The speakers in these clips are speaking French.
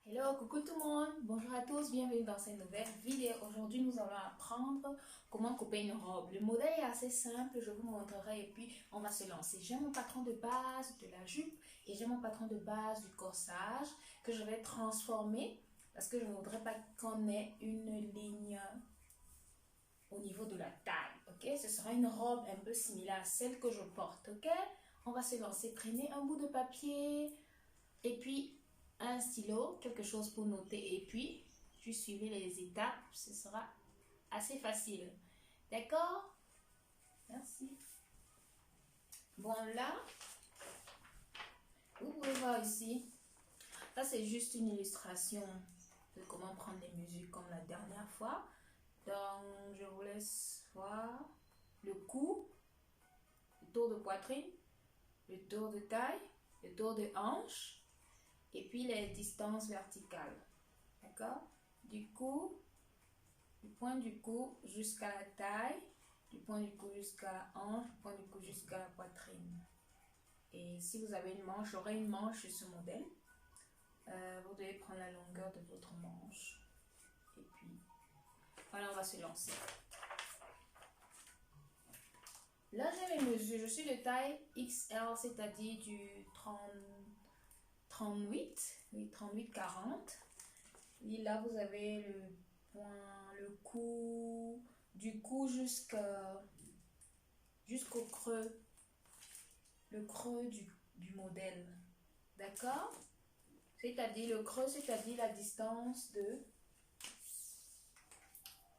Hello, coucou tout le monde, bonjour à tous, bienvenue dans cette nouvelle vidéo. Aujourd'hui, nous allons apprendre comment couper une robe. Le modèle est assez simple, je vous montrerai et puis on va se lancer. J'ai mon patron de base de la jupe et j'ai mon patron de base du corsage que je vais transformer parce que je ne voudrais pas qu'on ait une ligne au niveau de la taille, ok? Ce sera une robe un peu similaire à celle que je porte, ok? On va se lancer, prenez un bout de papier et puis un stylo, quelque chose pour noter et puis tu suivez les étapes, ce sera assez facile. D'accord? Merci. Bon là, vous pouvez voir ici, ça c'est juste une illustration de comment prendre les mesures comme la dernière fois. Donc je vous laisse voir le cou, le tour de poitrine, le tour de taille, le tour de hanche et puis les distances verticales. D'accord? Du point du cou jusqu'à la taille, du point du cou jusqu'à la hanche, du point du cou jusqu'à la poitrine. Et si vous avez une manche, j'aurai une manche sur ce modèle. Vous devez prendre la longueur de votre manche. Et puis, voilà, on va se lancer. Là, j'ai mes mesures. Je suis de taille XL, c'est-à-dire du 38, oui, 38-40. Et là, vous avez le point, le cou, du cou jusqu'au creux, le creux du modèle. D'accord? C'est-à-dire le creux, c'est-à-dire la distance de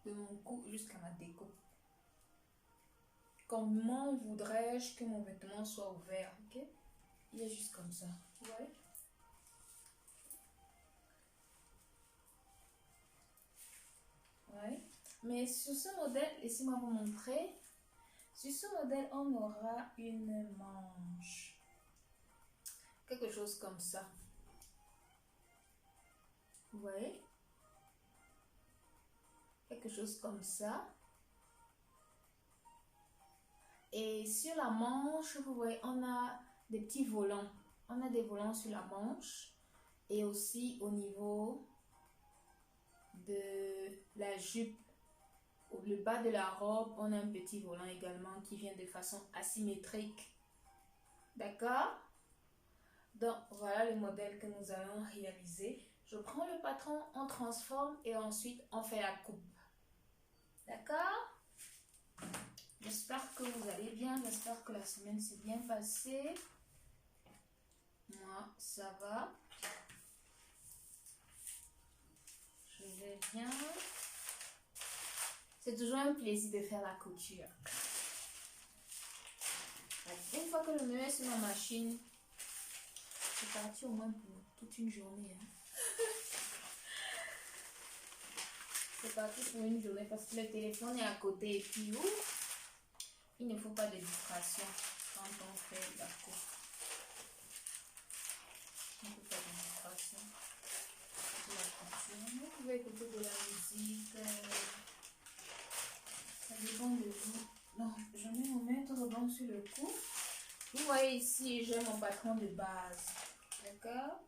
mon cou jusqu'à ma découpe. Comment voudrais-je que mon vêtement soit ouvert? Ok? Il est juste comme ça. Ouais. Ouais. Mais sur ce modèle, laissez-moi vous montrer. Sur ce modèle, on aura une manche. Quelque chose comme ça. Vous voyez? Quelque chose comme ça. Et sur la manche, vous voyez, on a des petits volants. On a des volants sur la manche. Et aussi au niveau de la jupe. Le bas de la robe, on a un petit volant également qui vient de façon asymétrique. D'accord? Donc, voilà le modèle que nous allons réaliser. Je prends le patron, on transforme et ensuite on fait la coupe. D'accord? J'espère que vous allez bien. J'espère que la semaine s'est bien passée. Moi, ça va. Je vais bien. C'est toujours un plaisir de faire la couture. Une fois que je me mets sur ma machine, c'est parti au moins pour toute une journée. C'est parti pour une journée parce que le téléphone est à côté et puis il ne faut pas de distraction quand on fait la coupe. Il ne faut pas de distraction. La couture. Vous pouvez écouter de la musique. Ça dépend de vous. Donc, je mets mon mètre ruban sur le cou. Vous voyez ici, j'ai mon patron de base. D'accord?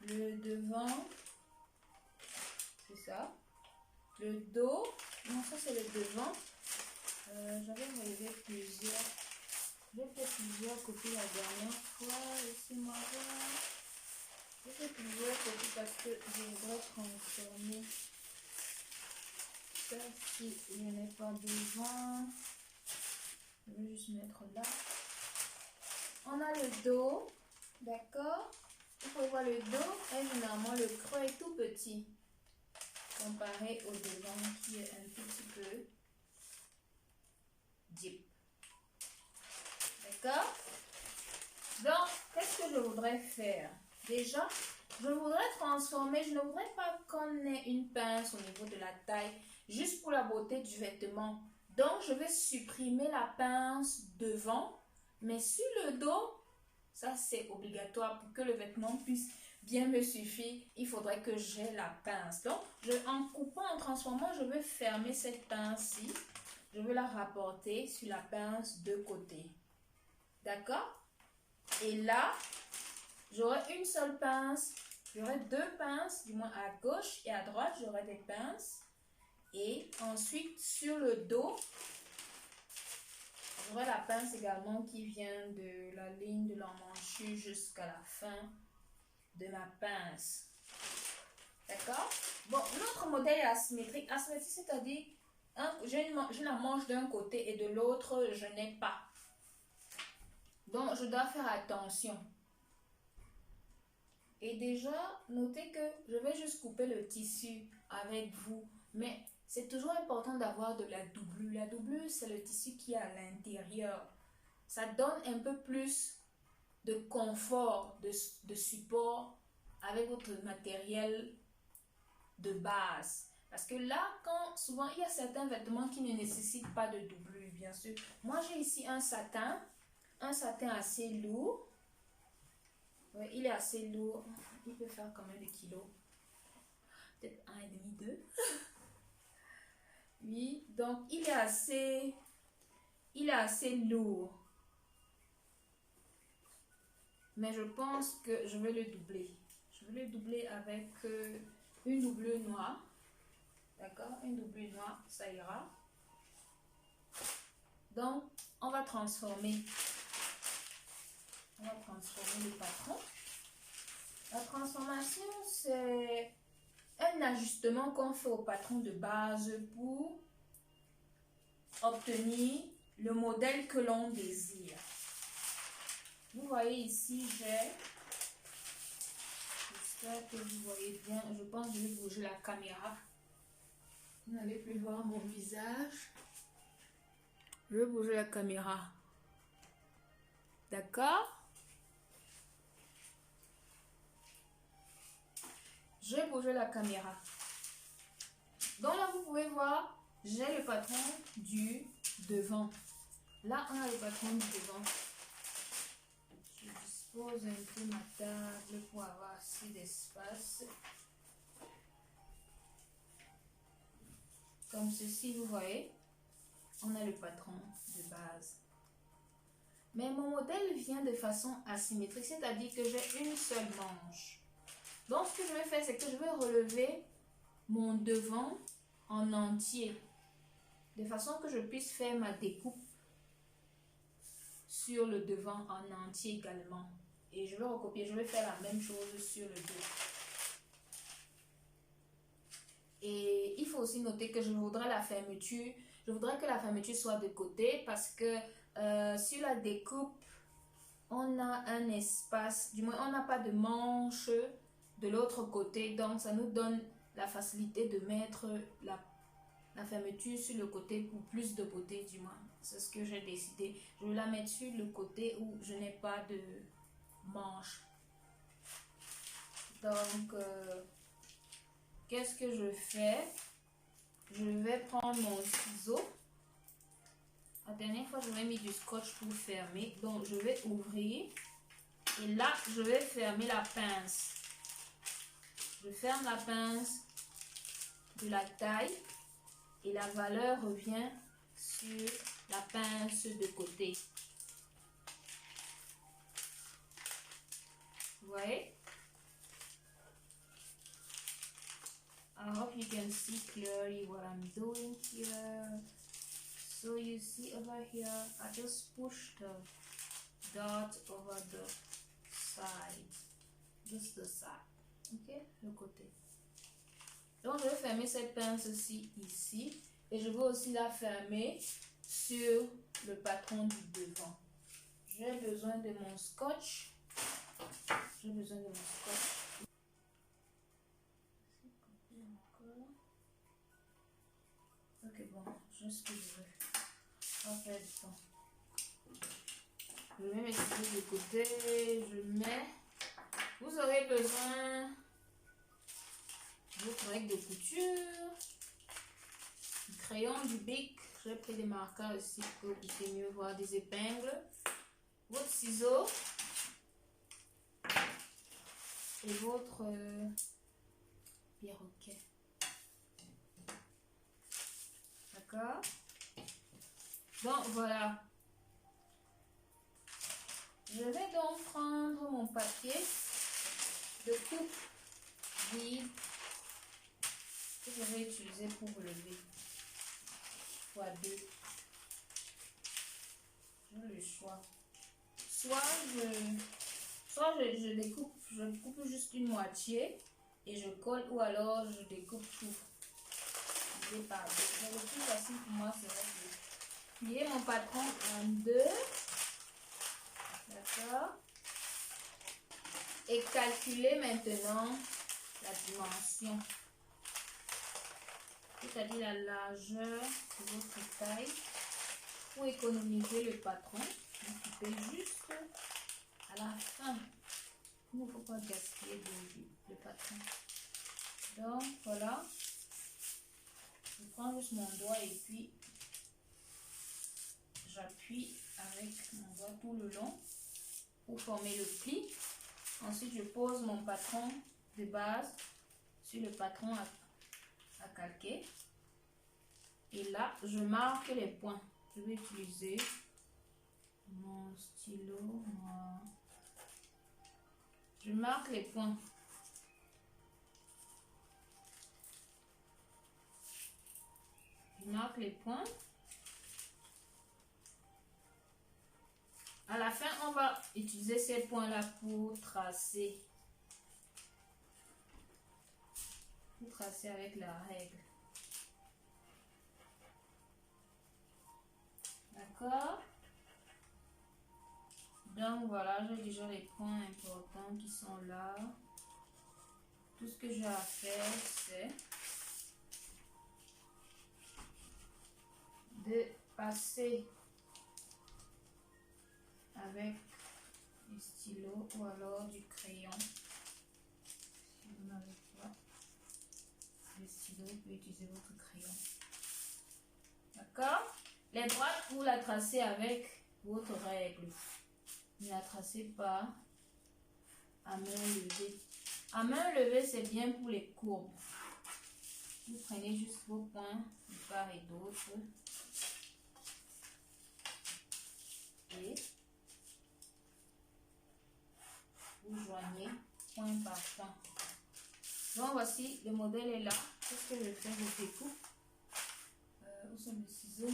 Le devant, c'est ça. Le dos, non, ça c'est le devant. J'avais relevé plusieurs. J'ai fait plusieurs copies la dernière fois. Laissez-moi voir. J'ai fait plusieurs copies parce que je voudrais transformer. Ça, si il n'y en a pas besoin, je vais juste mettre là. On a le dos, d'accord? Vous pouvez voir le dos, et généralement le creux est tout petit, comparé au devant qui est un tout petit peu deep. D'accord? Donc, qu'est-ce que je voudrais faire? Déjà, je voudrais transformer, je ne voudrais pas qu'on ait une pince au niveau de la taille, juste pour la beauté du vêtement. Donc, je vais supprimer la pince devant, mais sur le dos, ça c'est obligatoire pour que le vêtement puisse bien me suffire. Il faudrait que j'ai la pince. Donc, en coupant, en transformant, je vais fermer cette pince-ci. Je vais la rapporter sur la pince de côté. D'accord? Et là, j'aurai une seule pince J'aurai deux pinces, du moins à gauche et à droite, j'aurai des pinces. Et ensuite, sur le dos, j'aurai la pince également qui vient de la ligne de l'emmanchure jusqu'à la fin de ma pince. D'accord? Bon, l'autre modèle est asymétrique. Asymétrique, c'est-à-dire, j'ai la manche d'un côté et de l'autre, je n'ai pas. Donc, je dois faire attention. Et déjà, notez que je vais juste couper le tissu avec vous. Mais c'est toujours important d'avoir de la doublure. La doublure, c'est le tissu qui est à l'intérieur. Ça donne un peu plus de confort, de support avec votre matériel de base. Parce que là, souvent, il y a certains vêtements qui ne nécessitent pas de doublure, bien sûr. Moi, j'ai ici un satin assez lourd. Oui, il est assez lourd. Il peut faire combien de kilos? Peut-être 1,5, 2. Oui, donc il est assez lourd. Mais je pense que je vais le doubler. Je vais le doubler avec une doublure noire. D'accord? Une doublure noire, ça ira. Donc, on va transformer le patron. La transformation, c'est un ajustement qu'on fait au patron de base pour obtenir le modèle que l'on désire. Vous voyez ici, j'espère que vous voyez bien. Je pense que je vais bouger la caméra. Vous n'allez plus voir mon visage. Je vais bouger la caméra. D'accord? Je vais bouger la caméra. Donc là, vous pouvez voir, j'ai le patron du devant. Là, on a le patron du devant. Je dispose un peu ma table pour avoir assez d'espace. Comme ceci, vous voyez, on a le patron de base. Mais mon modèle vient de façon asymétrique, c'est-à-dire que j'ai une seule manche. Donc, ce que je vais faire, c'est que je vais relever mon devant en entier, de façon que je puisse faire ma découpe sur le devant en entier également. Et je vais recopier, je vais faire la même chose sur le dos. Et il faut aussi noter que je voudrais que la fermeture soit de côté parce que sur la découpe, on a un espace, du moins on n'a pas de manche de l'autre côté, donc ça nous donne la facilité de mettre la fermeture sur le côté pour plus de beauté, du moins. C'est ce que j'ai décidé. Je vais la mettre sur le côté où je n'ai pas de manche. Donc, qu'est-ce que je fais? Je vais prendre mon ciseau. La dernière fois, j'avais mis du scotch pour fermer. Donc, je vais ouvrir. Et là, je vais fermer la pince. Je ferme la pince de la taille. Et la valeur revient sur la pince de côté. Vous voyez? I hope you can see clearly what I'm doing here. So you see over here, I just push the dot over the side. Just the side. Ok? Le côté. Donc, je vais fermer cette pince-ci ici. Et je vais aussi la fermer sur le patron du devant. J'ai besoin de mon scotch. Ok, bon, juste ce que je veux. On va faire du temps. Je mets mes ciseaux de côté. Je mets. Vous aurez besoin de votre règle de couture, du crayon, du bic. J'ai pris des marqueurs ici pour que vous puissiez mieux voir, des épingles, votre ciseau et votre perroquet. D'accord? Donc voilà. Je vais donc prendre mon papier de coupe vide que je vais utiliser pour lever. Fois 2. J'ai le choix. Soit je coupe juste une moitié et je colle, ou alors je découpe tout. Mais le plus facile pour moi serait de plier mon patron en 2. D'accord? Et calculer maintenant la dimension. C'est-à-dire la largeur de votre taille. Pour économiser le patron, vous coupez juste à la fin. Il ne faut pas gaspiller le patron. Donc voilà. Je prends juste mon doigt et puis j'appuie avec mon doigt tout le long pour former le pli. Ensuite, je pose mon patron de base sur le patron à calquer. Et là, je marque les points. Je vais utiliser mon stylo. Je marque les points. Je marque les points. À la fin, on va utiliser ces points-là pour tracer. Pour tracer avec la règle. D'accord? Donc voilà, j'ai déjà les points importants qui sont là. Tout ce que j'ai à faire, c'est de passer avec du stylo ou alors du crayon. Si vous n'avez pas le stylo, vous pouvez utiliser votre crayon. D'accord? Les droites, vous la tracez avec votre règle. Ne la tracez pas à main levée. À main levée, c'est bien pour les courbes. Vous prenez juste vos points de part et d'autre. Et vous joignez point par point. Donc voici, le modèle est là. Qu'est-ce que je fais? Je découpe. Où sont mes ciseaux?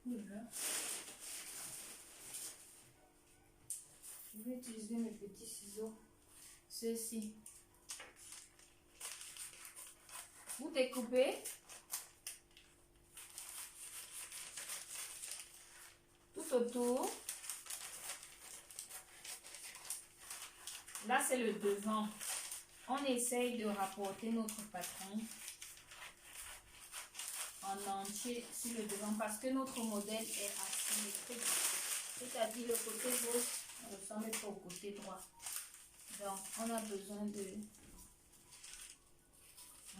Voilà. Je vais utiliser mes petits ciseaux. Ceux-ci. Vous découpez tout autour. Là, c'est le devant. On essaye de rapporter notre patron en entier sur le devant parce que notre modèle est asymétrique. C'est-à-dire le côté gauche ne ressemble pas au côté droit. Donc, on a besoin de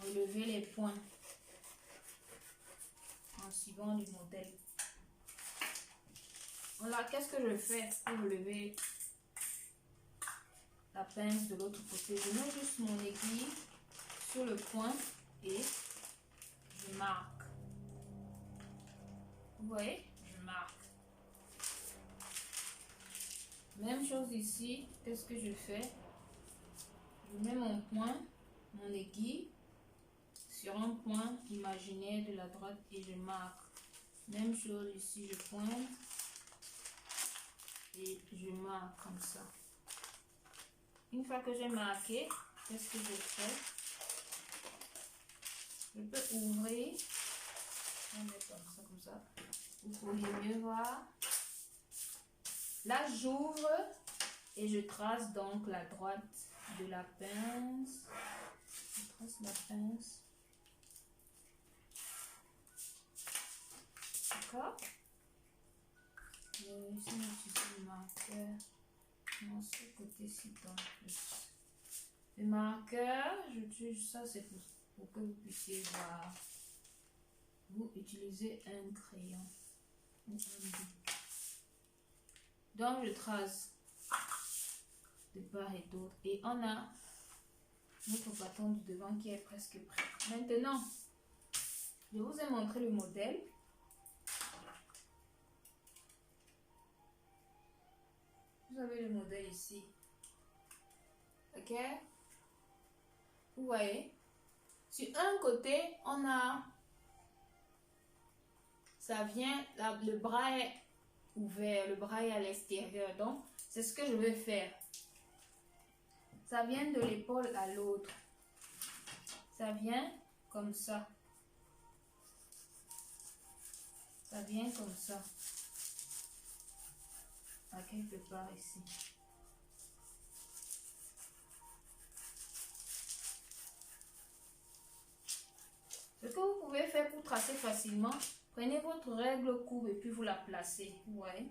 relever les points en suivant le modèle. Voilà, qu'est-ce que je fais pour relever la pince de l'autre côté? Je mets juste mon aiguille sur le point et je marque. Vous voyez? Je marque. Même chose ici. Qu'est-ce que je fais? Je mets mon point, mon aiguille sur un point imaginaire de la droite et je marque. Même chose ici, je pointe et je marque comme ça. Une fois que j'ai marqué, qu'est-ce que je fais? Je peux ouvrir. On met comme ça. Vous pourriez mieux voir. Là, j'ouvre et je trace donc la droite de la pince. Je trace la pince. D'accord? Ici, j'utilise le marqueur. Non, ce côté-ci, donc le marqueur, j'utilise ça, c'est pour que vous puissiez voir. Vous utilisez un crayon ou un bic. Donc, je trace de part et d'autre. Et on a notre bâton du devant qui est presque prêt. Maintenant, je vous ai montré le modèle. Vous avez le modèle ici. Ok? Vous voyez, sur un côté, on a, ça vient, le bras est ouvert, le bras est à l'extérieur. Donc, c'est ce que je vais faire. Ça vient de l'épaule à l'autre. Ça vient comme ça. Ça vient comme ça. À quelque part ici. Ce que vous pouvez faire pour tracer facilement, prenez votre règle courbe et puis vous la placez. Vous voyez?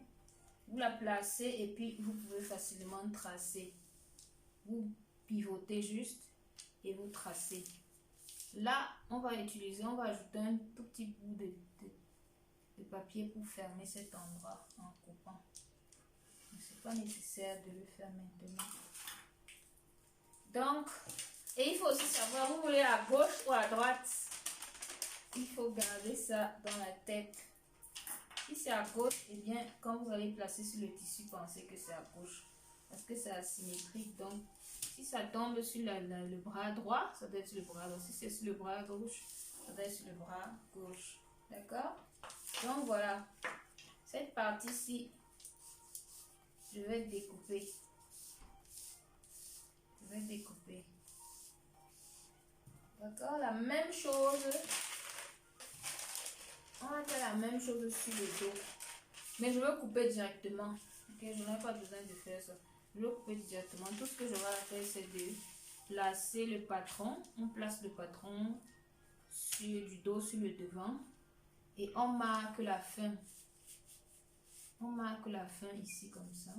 Vous la placez et puis vous pouvez facilement tracer. Vous pivotez juste et vous tracez. Là, on va ajouter un tout petit bout de papier pour fermer cet endroit en coupant. Ce n'est pas nécessaire de le faire maintenant. Donc, et il faut aussi savoir, vous voulez à gauche ou à droite. Il faut garder ça dans la tête. Si c'est à gauche, eh bien, quand vous allez placer sur le tissu, pensez que c'est à gauche. Parce que c'est asymétrique. Donc, si ça tombe sur le bras droit, ça doit être sur le bras droit. Si c'est sur le bras gauche, ça doit être sur le bras gauche. D'accord? Donc, voilà. Cette partie-ci, je vais découper. Je vais découper. D'accord? La même chose. On va faire la même chose sur le dos. Mais je vais couper directement. Ok, je n'ai pas besoin de faire ça. Je vais couper directement. Tout ce que j'aurai à faire, c'est de placer le patron. On place le patron du dos sur le devant. Et on marque la fin. On marque la fin ici comme ça.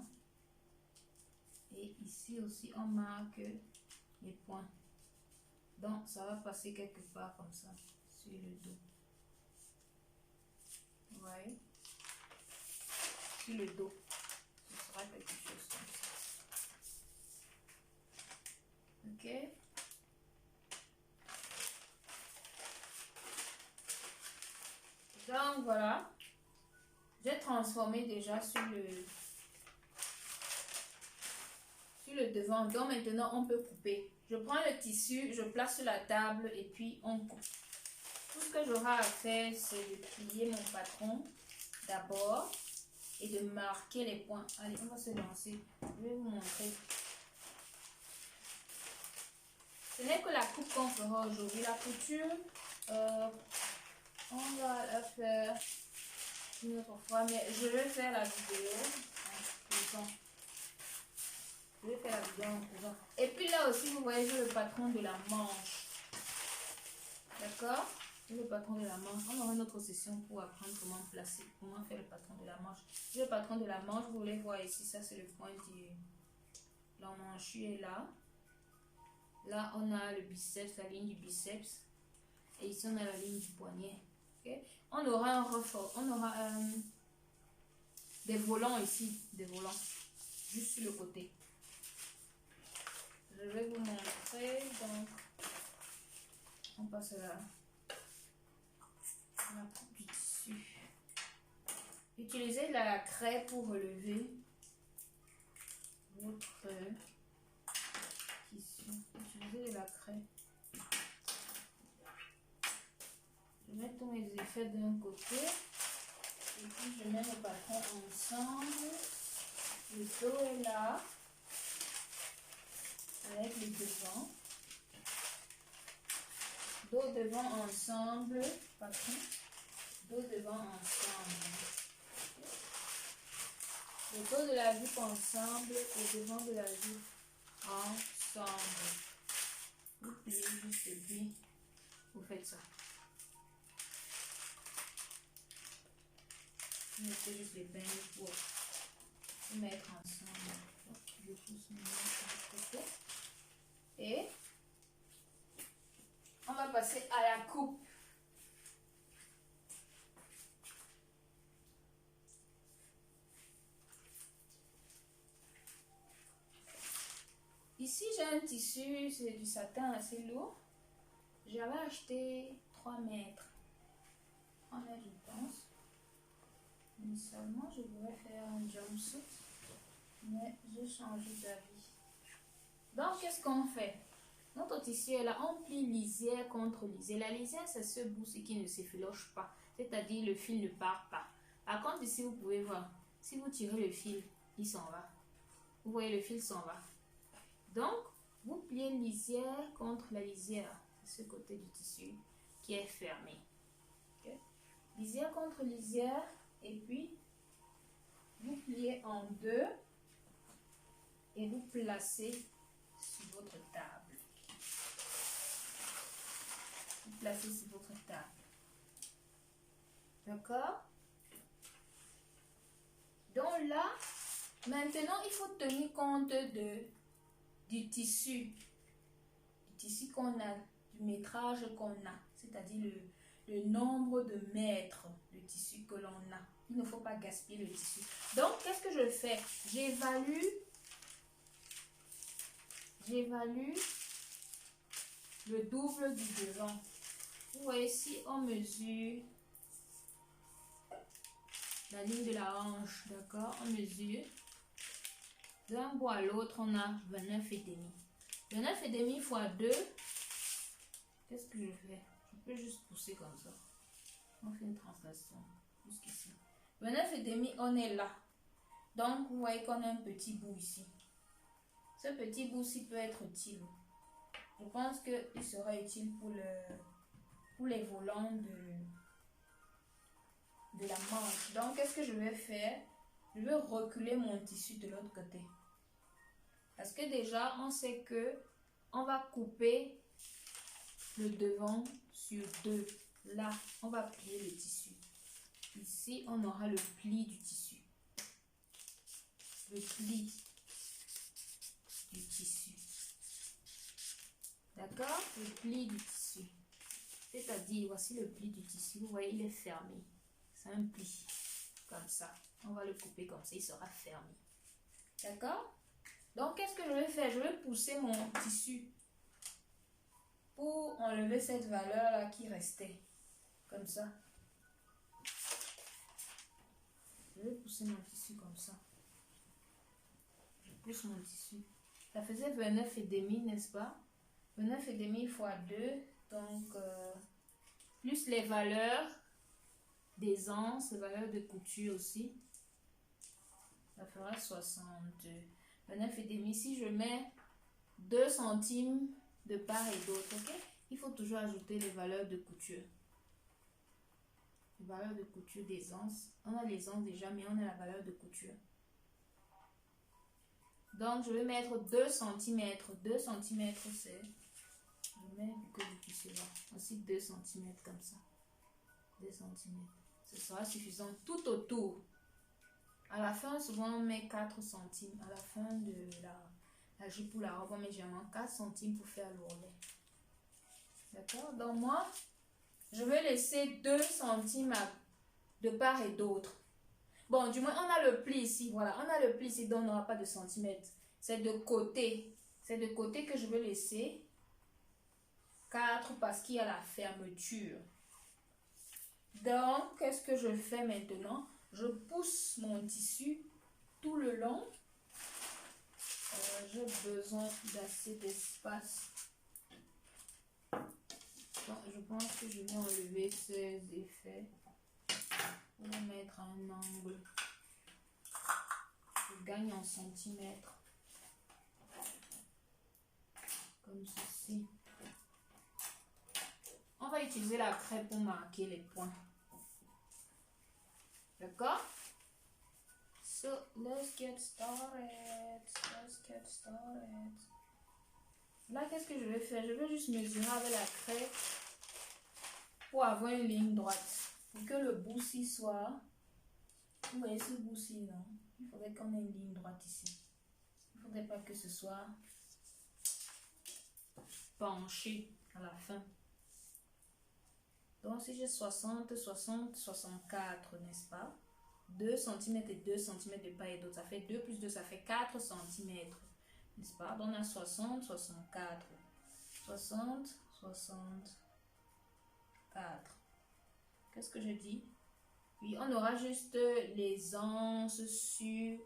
Et ici aussi, on marque les points. Donc, ça va passer quelque part comme ça sur le dos. Vous voyez? Sur le dos. Ce sera quelque chose comme ça. Ok? Donc, voilà. J'ai transformé déjà sur le devant. Donc, maintenant, on peut couper. Je prends le tissu, je place sur la table et puis on coupe. Tout ce que j'aurai à faire, c'est de plier mon patron d'abord et de marquer les points. Allez, on va se lancer. Je vais vous montrer. Ce n'est que la coupe qu'on fera aujourd'hui. La couture, on va la faire une autre fois, mais je vais faire la vidéo en faisant. Je vais faire la vidéo en faisant. Et puis là aussi, vous voyez, j'ai le patron de la manche. D'accord? Le patron de la manche. On aura une autre session pour apprendre comment placer, comment faire le patron de la manche. Le patron de la manche, vous voulez voir ici, ça c'est le point du l'emmanchure est là. Là, on a le biceps, la ligne du biceps. Et ici, on a la ligne du poignet. Okay? On aura un renfort, on aura des volants ici, des volants, juste sur le côté. Je vais vous montrer. Donc, on passe à la coupe du tissu. Utilisez la craie pour relever votre tissu. Utilisez la craie. Je mets tous mes effets d'un côté. Et puis je mets le patron ensemble. Le dos est là. Avec le devant. Dos devant ensemble. Patron. Dos devant ensemble. Le dos de la jupe ensemble et devant de la jupe ensemble. Vous pliez juste et puis vous faites ça. Vous mettez juste les pinces pour vous mettre ensemble. Je pousse mon côté. Et on va passer à la coupe. Ici, j'ai un tissu, c'est du satin assez lourd. J'avais acheté 3 mètres. 3 mètres, je pense. Initialement, je voulais faire un jumpsuit, mais j'ai changé d'avis. Donc, qu'est-ce qu'on fait? Notre tissu est là, on plie lisière contre lisière. La lisière, c'est ce bout-ci qui ne s'effiloche pas, c'est-à-dire le fil ne part pas. Par contre, ici, vous pouvez voir, si vous tirez le fil, il s'en va. Vous voyez, le fil s'en va. Donc, vous pliez lisière contre la lisière. C'est ce côté du tissu qui est fermé. Okay? Lisière contre lisière, et puis, vous pliez en deux et vous placez sur votre table. Vous placez sur votre table. D'accord? Donc là, maintenant, il faut tenir compte du tissu qu'on a, du métrage qu'on a, c'est-à-dire le nombre de mètres de tissu que l'on a. Il ne faut pas gaspiller le tissu. Donc, qu'est-ce que je fais? J'évalue le double du devant. Vous voyez, si on mesure la ligne de la hanche, d'accord, on mesure d'un bout à l'autre, on a 29,5. 29,5 fois 2, qu'est-ce que je fais? Je peux juste pousser comme ça. On fait une translation jusqu'ici. 29,5, on est là. Donc, vous voyez qu'on a un petit bout ici. Ce petit bout-ci peut être utile. Je pense qu'il sera utile pour les volants de la manche. Donc, qu'est-ce que je vais faire? Je vais reculer mon tissu de l'autre côté. Parce que déjà, on sait que on va couper le devant sur deux. Là, on va plier le tissu. Ici, on aura le pli du tissu. Le pli du tissu. D'accord? Le pli du tissu. C'est-à-dire, voici le pli du tissu. Vous voyez, il est fermé. C'est un pli. Comme ça. On va le couper comme ça. Il sera fermé. D'accord? Donc, qu'est-ce que je vais faire? Je vais pousser mon tissu pour enlever cette valeur-là qui restait. Comme ça. Je vais pousser mon tissu comme ça. Je pousse mon tissu. Ça faisait 29,5, n'est-ce pas? 29,5 fois 2. Donc, plus les valeurs d'aisance, les valeurs de couture aussi. Ça fera 62. 29,5. Si je mets 2 centimes de part et d'autre, ok? Il faut toujours ajouter les valeurs de couture. Les valeurs de couture d'aisance. On a l'aisance déjà, mais on a la valeur de couture. Donc, je vais mettre 2 cm. 2 cm, c'est... Je mets que vous puissiez voir. Aussi 2 cm comme ça. 2 cm. Ce sera suffisant tout autour. À la fin, souvent, on met 4 centimes. À la fin de la jupe ou la robe, on met généralement 4 centimes pour faire l'ourlet. D'accord? Donc, moi, je vais laisser 2 centimes de part et d'autre. Bon, du moins, on a le pli ici. Voilà, on a le pli ici, donc on n'aura pas de centimètres. C'est de côté. C'est de côté que je vais laisser 4 parce qu'il y a la fermeture. Donc, qu'est-ce que je fais maintenant? Je pousse mon tissu tout le long. J'ai besoin d'assez d'espace. Je pense que je vais enlever ces effets pour mettre un angle. Je gagne en centimètres. Comme ceci. On va utiliser la craie pour marquer les points. D'accord? So, let's get started. Let's get started. Là, qu'est-ce que je vais faire? Je vais juste mesurer avec la craie pour avoir une ligne droite. Pour que le bout-ci soit... Vous voyez ce bout-ci, non? Il faudrait qu'on ait une ligne droite ici. Il ne faudrait pas que ce soit penché à la fin. Donc, si j'ai 60, 60, 64, n'est-ce pas? 2 cm et 2 cm de part et d'autre. Ça fait 2 plus 2, ça fait 4 cm. N'est-ce pas? Donc, on a 60, 64. 60, 64. Qu'est-ce que je dis? Oui, on aura juste les anses sur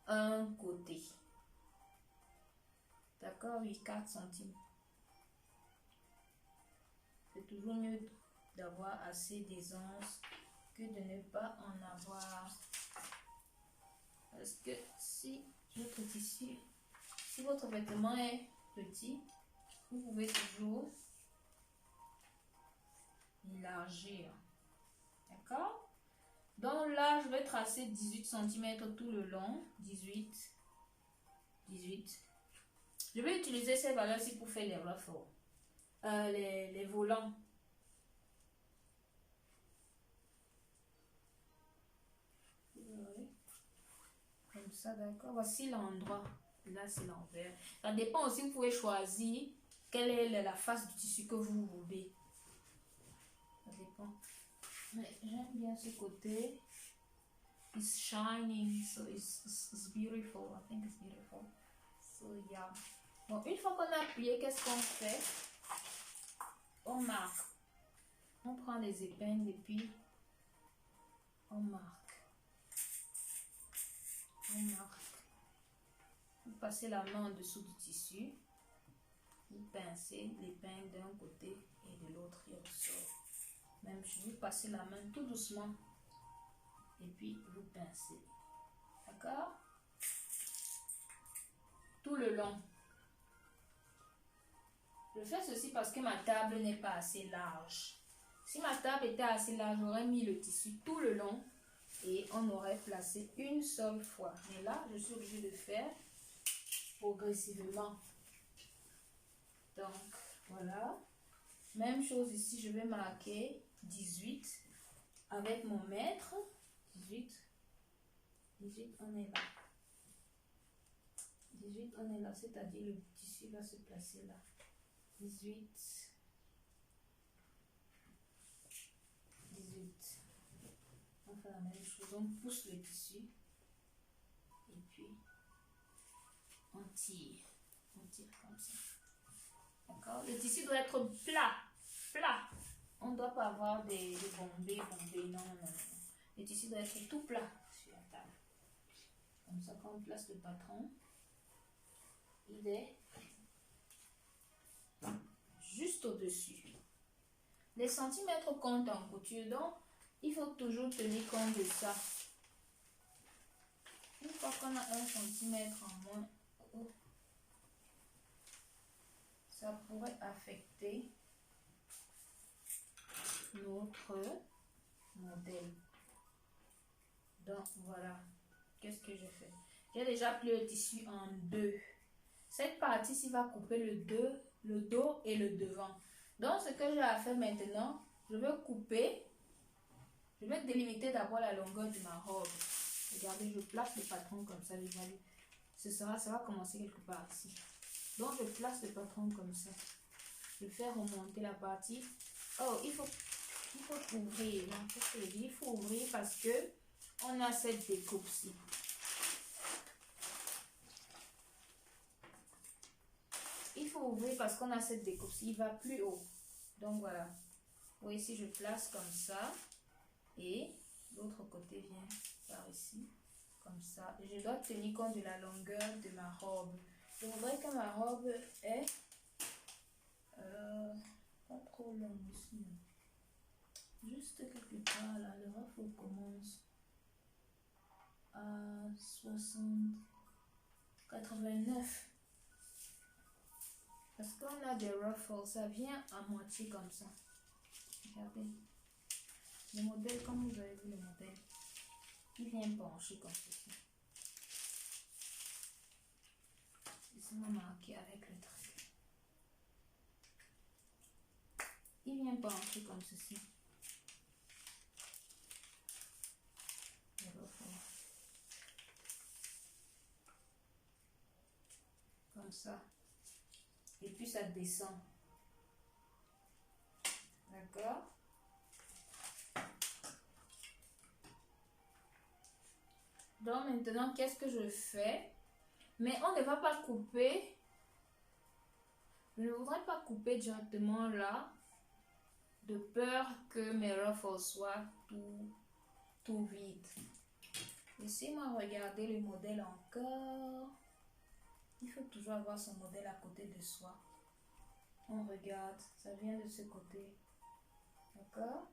un côté. D'accord? Oui, 4 centimes. C'est toujours mieux d'avoir assez d'aisance que de ne pas en avoir. Parce que si votre tissu, si votre vêtement est petit, vous pouvez toujours élargir. D'accord? Donc là, je vais tracer 18 cm tout le long. 18. Je vais utiliser ces valeurs-ci pour faire les ruffles. Les volants. Comme ça, d'accord. Voici l'endroit. Là, c'est l'envers. Ça dépend aussi, vous pouvez choisir quelle est la face du tissu que vous voulez. Ça dépend. Mais j'aime bien ce côté. It's shining, so it's beautiful. I think it's beautiful. So, yeah. Bon, une fois qu'on a appuyé, qu'est-ce qu'on fait? On marque. On prend les épingles et puis on marque. On marque. Vous passez la main en dessous du tissu. Vous pincez l'épingle d'un côté et de l'autre et ressort. Même si vous passez la main tout doucement et puis vous pincez. D'accord? Tout le long. Je fais ceci parce que ma table n'est pas assez large. Si ma table était assez large, j'aurais mis le tissu tout le long et on aurait placé une seule fois. Mais là, je suis obligée de faire progressivement. Donc, voilà. Même chose ici, je vais marquer 18 avec mon mètre. 18, on est là. 18, on est là, c'est-à-dire le tissu va se placer là. 18. On fait la même chose, on pousse le tissu et puis on tire comme ça. D'accord? Le tissu doit être plat. On ne doit pas avoir des bombés, non. Le tissu doit être tout plat sur la table. Comme ça, quand on place le patron, il est juste au-dessus. Les centimètres comptent en couture, donc il faut toujours tenir compte de ça. Une fois qu'on a 1 cm en moins, ça pourrait affecter notre modèle. Donc voilà, qu'est-ce que je fais? J'ai déjà plié le tissu en deux. Cette partie-ci va couper le dos et le devant. Donc ce que j'ai à faire maintenant, je vais couper. Je vais délimiter d'abord la longueur de ma robe. Regardez, je place le patron comme ça, ça va commencer quelque part ici. Donc je place le patron comme ça. Je fais remonter la partie. Oh, il faut ouvrir. Non, qu'est-ce que je dis? Il faut ouvrir parce que on a cette découpe-ci. Il faut ouvrir parce qu'on a cette découpe-ci. Il va plus haut. Donc voilà. Vous voyez, ici je place comme ça. Et l'autre côté vient par ici. Comme ça. Et je dois tenir compte de la longueur de ma robe. Je voudrais que ma robe est pas trop longue ici. Juste quelque part là. Le ruffle commence à 89. Parce qu'on a des ruffles, ça vient à moitié comme ça. Regardez. Le modèle, comme vous avez vu le modèle, il vient pencher comme ceci. Laissez-moi marquer avec le truc. Il vient pencher comme ceci. Comme ça. Et puis ça descend. D'accord? Donc maintenant, qu'est-ce que je fais? Mais on ne va pas couper. Je ne voudrais pas couper directement là, de peur que mes ruffles soient tout vides. Laissez-moi regarder le modèle encore. Il faut toujours avoir son modèle à côté de soi. On regarde, ça vient de ce côté. D'accord?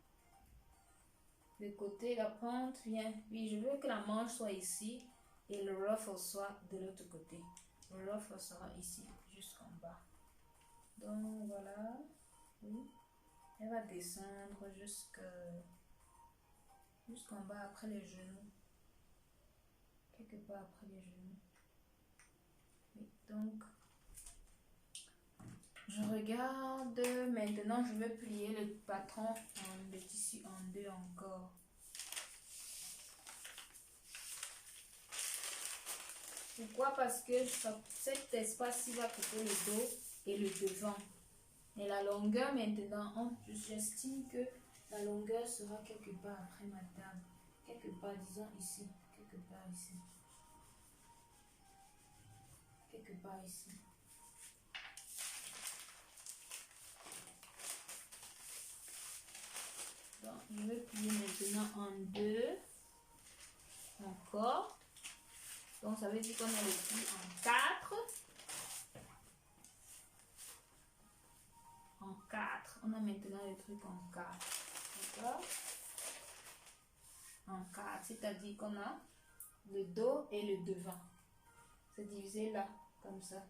Le côté, la pente vient. Oui, je veux que la manche soit ici et le ruffle soit de l'autre côté. Le ruffle sera ici, jusqu'en bas. Donc voilà. Oui. Elle va descendre jusqu'en bas après les genoux. Quelque part après les genoux. Oui, donc je regarde. Maintenant, je vais plier le patron, le tissu en deux encore. Pourquoi? Parce que cet espace-ci va couper le dos et le devant. Et la longueur maintenant, j'estime que la longueur sera quelque part après ma table. Quelque part, disons ici. Quelque part ici. Quelque part ici. Donc, je vais plier maintenant en deux. Encore. Donc, ça veut dire qu'on a le pli en 4. En 4. On a maintenant le truc en 4. D'accord? En 4. C'est-à-dire qu'on a le dos et le devant. C'est divisé là, comme ça.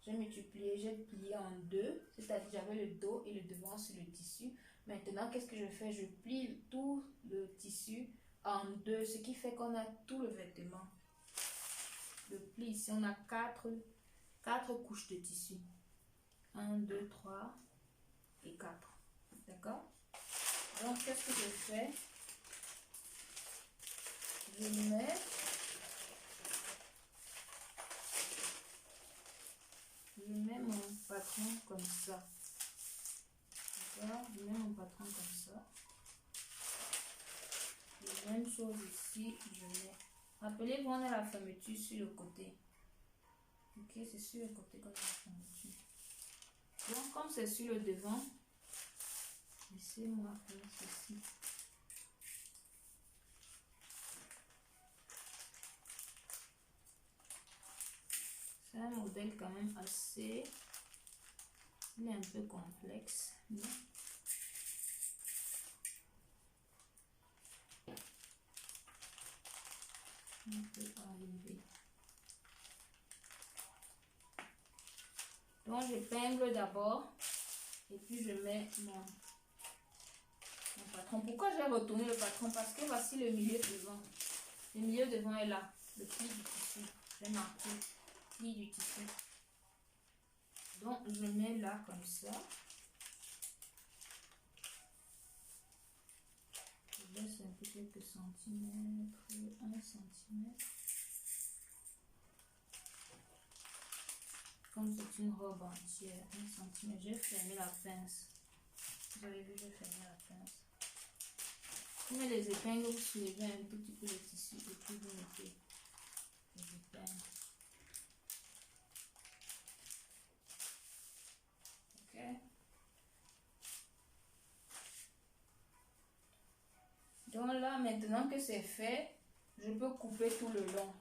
J'ai multiplié, j'ai plié en deux. C'est-à-dire j'avais le dos et le devant sur le tissu. Maintenant, qu'est-ce que je fais? Je plie tout le tissu en deux, ce qui fait qu'on a tout le vêtement. Le pli ici, on a 4 couches de tissu. 1, 2, 3 et 4. D'accord? Donc, qu'est-ce que je fais? Je mets mon patron comme ça. D'accord? Je mets mon patron comme ça. La même chose ici, je mets. Rappelez-vous, on a la fermeture sur le côté. Ok, c'est sur le côté qu'on a la fermeture. Donc, comme c'est sur le devant, laissez-moi faire ceci. C'est un modèle quand même assez... Il est un peu complexe. Mais... on peut arriver. Donc, j'épingle d'abord. Et puis, je mets mon patron. Pourquoi j'ai retourné le patron? Parce que voici le milieu devant. Le milieu devant est là. Le pli du tissu. J'ai marqué pli du tissu. Donc, je mets là comme ça. Je laisse un peu quelques centimètres. 1 centimètre. Comme c'est une robe entière. 1 centimètre. J'ai fermé la pince. Vous avez vu, j'ai fermé la pince. Vous mettez les épingles, vous soulevez un tout petit peu le tissu et puis vous mettez les épingles. Ok? Donc là, maintenant que c'est fait, je peux couper tout le long.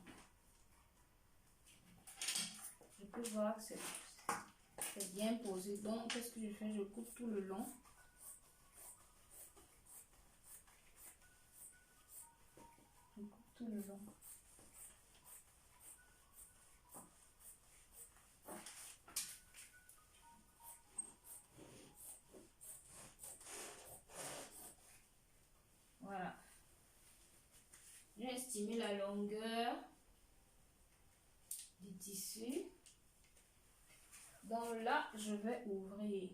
Je peux voir que c'est bien posé. Donc, qu'est-ce que je fais? Je coupe tout le long. Je coupe tout le long. Voilà. J'ai estimé la longueur du tissu. Donc là, je vais ouvrir.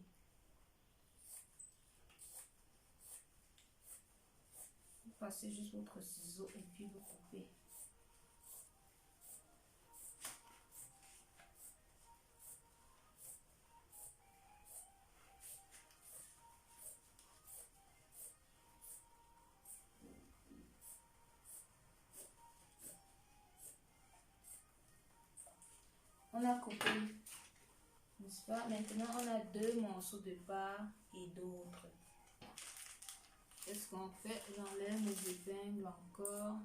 Vous passez juste votre ciseau et puis vous coupez. On a coupé, n'est-ce pas? Maintenant, on a 2 morceaux de part et d'autre. Qu'est-ce qu'on fait? J'enlève mes épingles encore.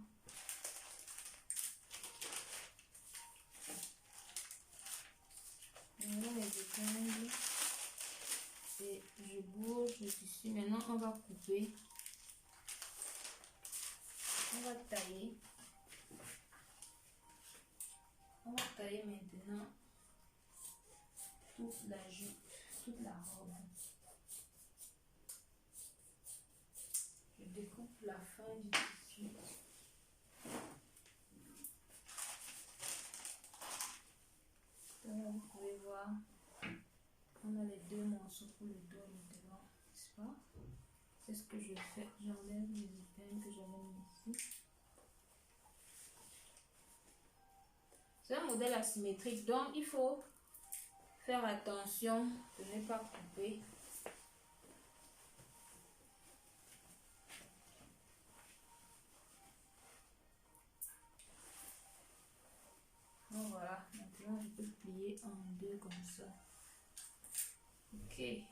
Voilà les épingles. Et je bouge le tissu. Maintenant, on va couper. On va tailler. On va tailler maintenant toute la jupe, toute la robe. Je découpe la fin du tissu. Vous pouvez voir, on a les deux morceaux pour le dos et le devant, n'est-ce pas? C'est ce que je fais. J'enlève les épingles que j'avais mis ici. C'est un modèle asymétrique, donc il faut faire attention de ne pas couper. Donc voilà, maintenant je peux plier en deux comme ça. Ok, je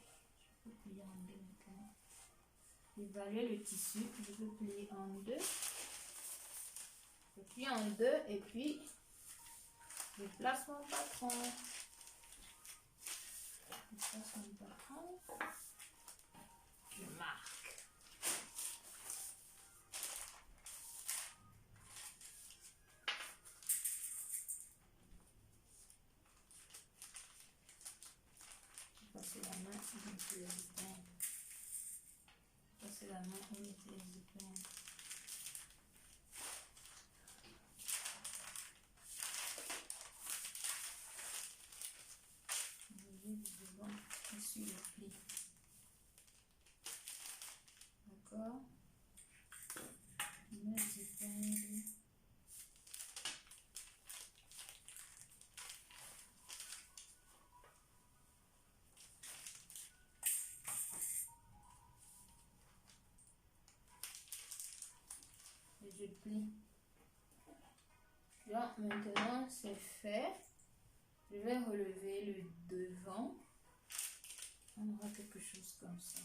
peux plier en deux maintenant. Évaluer le tissu, je peux plier en deux. Je plie en deux et puis je place mon patron. Je place mon patron. Je marque. Passer la main, on met les épingles. Passer la main, on met les épingles. Je vais devant et sur le pli. D'accord? On met les épingles. Je plie. Là, maintenant c'est fait. Je vais relever le devant. On aura quelque chose comme ça.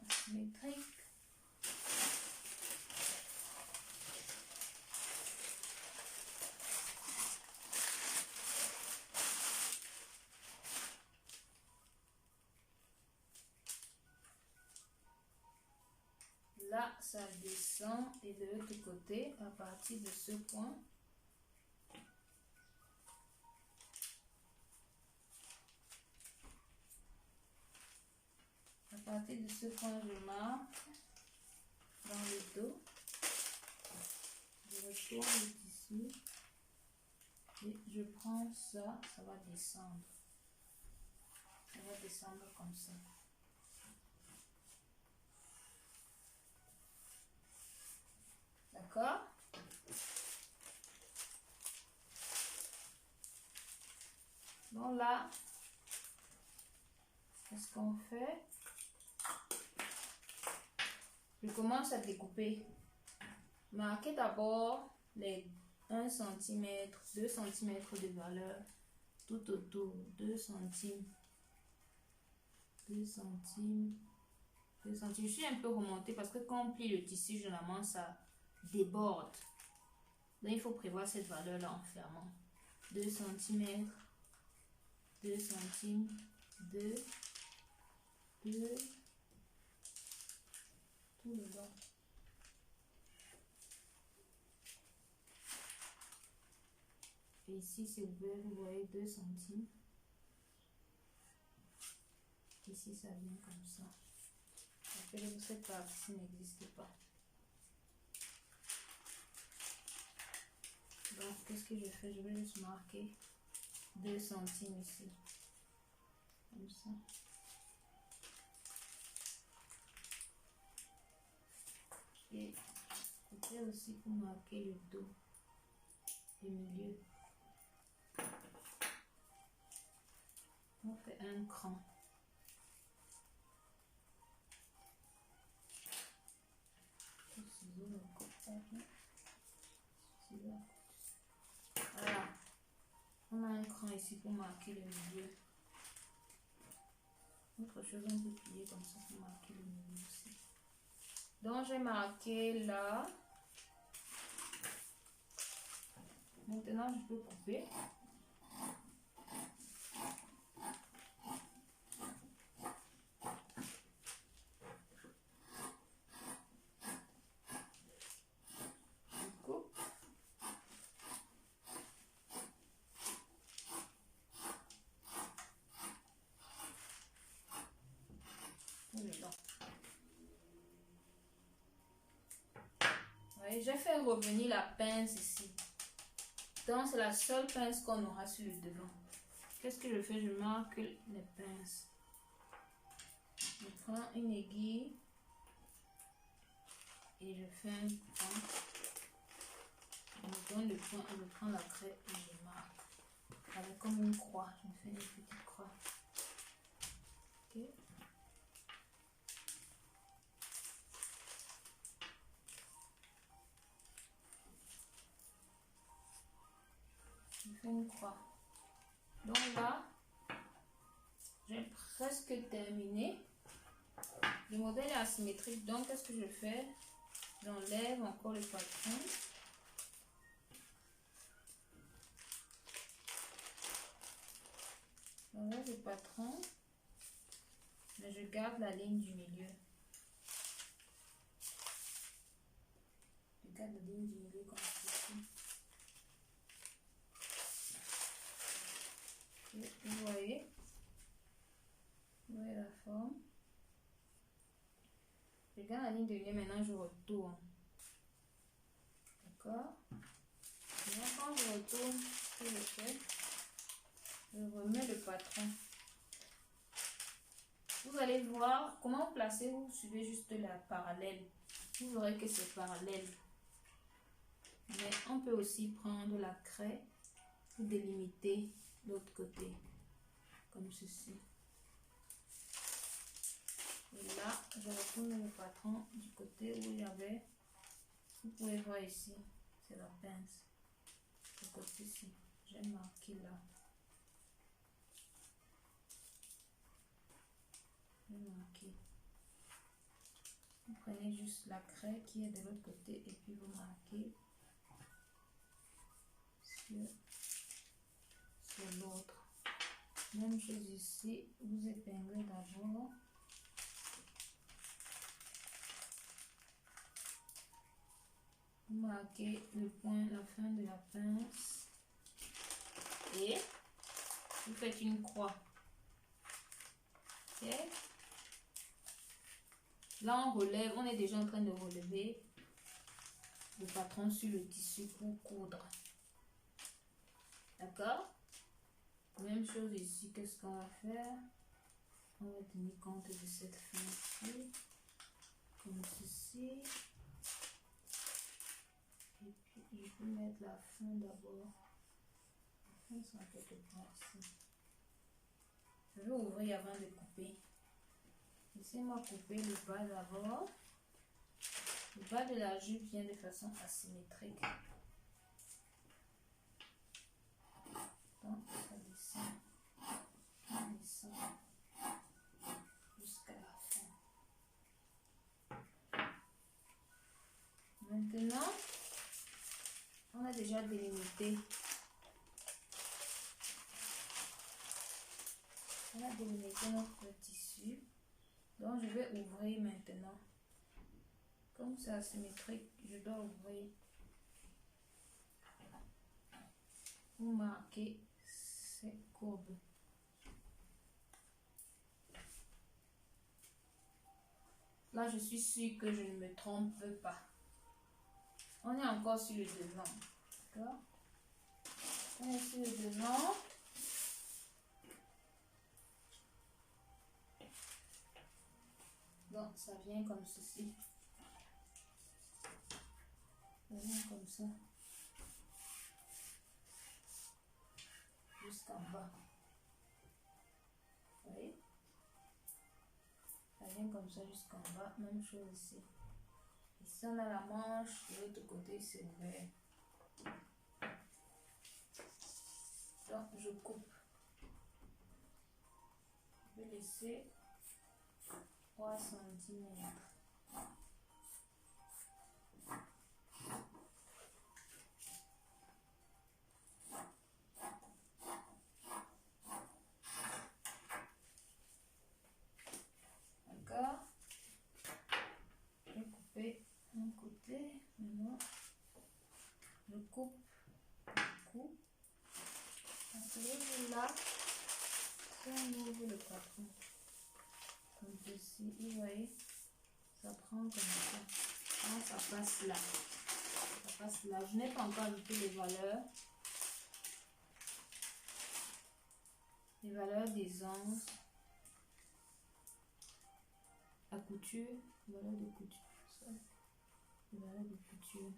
Asymétrique. Là, ça descend et de l'autre côté, à partir de ce point, je marque dans le dos, je retourne le tissu et je prends ça, ça va descendre. Ça va descendre comme ça. D'accord? Donc là, qu'est-ce qu'on fait? Je commence à découper. Marquez d'abord les 1 cm, 2 cm de valeur tout autour. 2 cm. 2 cm. 2 cm. Je suis un peu remontée parce que quand on plie le tissu, généralement ça déborde. Donc il faut prévoir cette valeur-là en fermant. 2 cm. 2 cm. 2. 2. Tout le long. Et ici c'est ouvert, vous voyez 2 cm. Ici ça vient comme ça. Rappelez-vous, cette partie n'existe pas. Donc qu'est-ce que je fais? Je vais juste marquer 2 cm ici. Comme ça. Et couper aussi pour marquer le dos, le milieu. On fait un cran. Voilà. On a un cran ici pour marquer le milieu. Autre chose, on peut plier comme ça pour marquer le milieu aussi. Donc, j'ai marqué là. Maintenant, je peux couper. Je coupe. Oui, j'ai fait revenir la pince ici. Donc, c'est la seule pince qu'on aura sur le devant. Qu'est-ce que je fais? Je marque les pinces. Je prends une aiguille et je fais un point. Je me donne le point et je prends la craie et je marque. Avec comme une croix. Je me fais une petite croix. Ok. Je fais une croix. Donc là, j'ai presque terminé. Le modèle est asymétrique, donc qu'est-ce que je fais? J'enlève encore le patron. J'enlève le patron, mais je garde la ligne du milieu. Je garde la ligne du milieu comme ceci. Vous voyez la forme. Je garde la ligne de milieu, maintenant je retourne. D'accord? Maintenant quand je retourne, ce que je fais, je remets le patron. Vous allez voir comment placer, vous suivez juste la parallèle. Vous verrez que c'est parallèle. Mais on peut aussi prendre la craie pour délimiter l'autre côté. Comme ceci. Et là, je retourne le patron du côté où il y avait. Vous pouvez voir ici, c'est la pince. Le côté-ci, j'ai marqué là. J'ai marqué. Vous prenez juste la craie qui est de l'autre côté et puis vous marquez sur l'autre. Même chose ici, vous épinglez d'abord. Vous marquez le point, la fin de la pince. Et vous faites une croix. Ok? Là, on relève, on est déjà en train de relever le patron sur le tissu pour coudre. D'accord? Même chose ici, qu'est-ce qu'on va faire? On va tenir compte de cette fin-ci, comme ceci. Et puis, je peux mettre la fin d'abord. La fin sera quelque part ici. Je vais ouvrir avant de couper. Laissez-moi couper le bas d'abord. Le bas de la jupe vient de façon asymétrique. Donc, ça descend. Ça descend jusqu'à la fin. Maintenant, on a déjà délimité. On a délimité notre tissu. Donc, je vais ouvrir maintenant. Comme c'est asymétrique, je dois ouvrir. Vous marquez ces courbes. Là, je suis sûre que je ne me trompe pas. On est encore sur le devant. D'accord? On est sur le devant. Donc, ça vient comme ceci. Ça vient comme ça. Jusqu'en bas. Vous voyez? Ça vient comme ça jusqu'en bas. Même chose ici. Ici, on a la manche. De l'autre côté, c'est ouvert. Donc, je coupe. Je vais laisser 3 cm. là, si on ouvre le patron, comme ceci, vous voyez, ça prend comme ça. Donc, ça passe là. Ça passe là. Je n'ai pas encore ajouté les valeurs. Les valeurs des onces. La couture. Les valeurs de couture. Ça. Les valeurs de couture.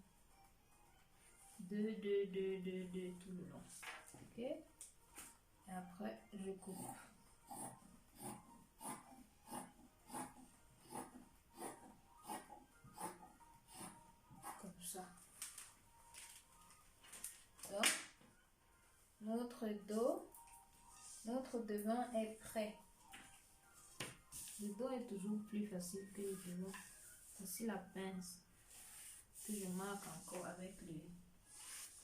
2, 2, 2, 2, 2 tout le long. Ok? Et après, je coupe. Comme ça. Donc, notre dos, notre devant est prêt. Le dos est toujours plus facile que le devant. Voici la pince que je marque encore avec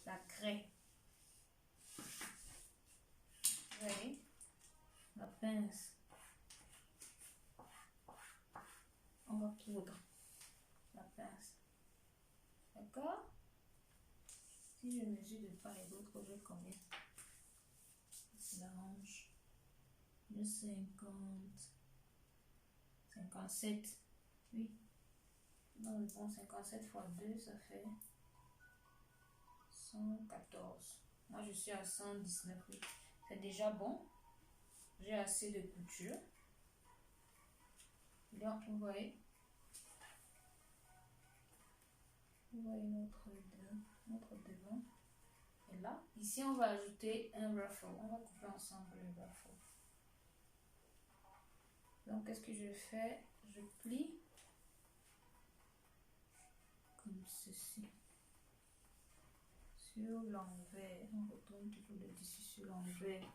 la craie. Vous voyez? La pince. On va poudre la pince. D'accord? Si je mesure de part et d'autre, je combien? C'est la hanche. De 50. 57. Oui. Dans le bon 57 fois 2, ça fait 114. Moi, je suis à 119. Oui. C'est déjà bon. J'ai assez de couture. Donc, vous voyez notre devant. Et là, ici, on va ajouter un ruffle. On va couper ensemble le ruffle. Donc, qu'est-ce que je fais? Je plie comme ceci. Sur l'envers. On retourne toujours le tissu sur l'envers.